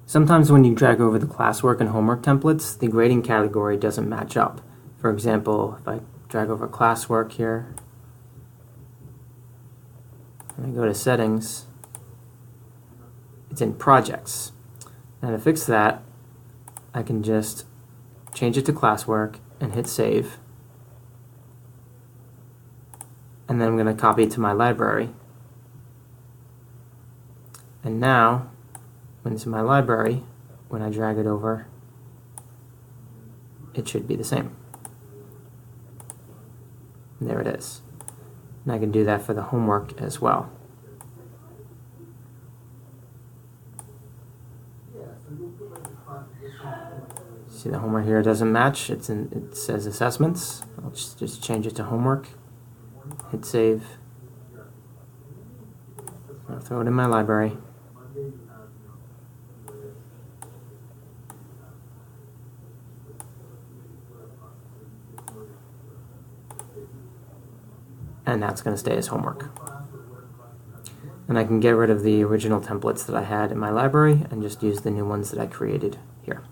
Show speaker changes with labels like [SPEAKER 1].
[SPEAKER 1] Sometimes when you drag over the classwork and homework templates, the grading category doesn't match up. For example, if I drag over classwork here, and I go to settings, it's in projects. And to fix that, I can just change it to classwork and hit save. And then I'm going to copy it to my library. And now, when it's in my library, when I drag it over, it should be the same. And there it is. And I can do that for the homework as well. See, the homework here doesn't match. It says assessments. I'll just change it to homework. Hit save. I'll throw it in my library. And that's going to stay as homework. And I can get rid of the original templates that I had in my library and just use the new ones that I created here.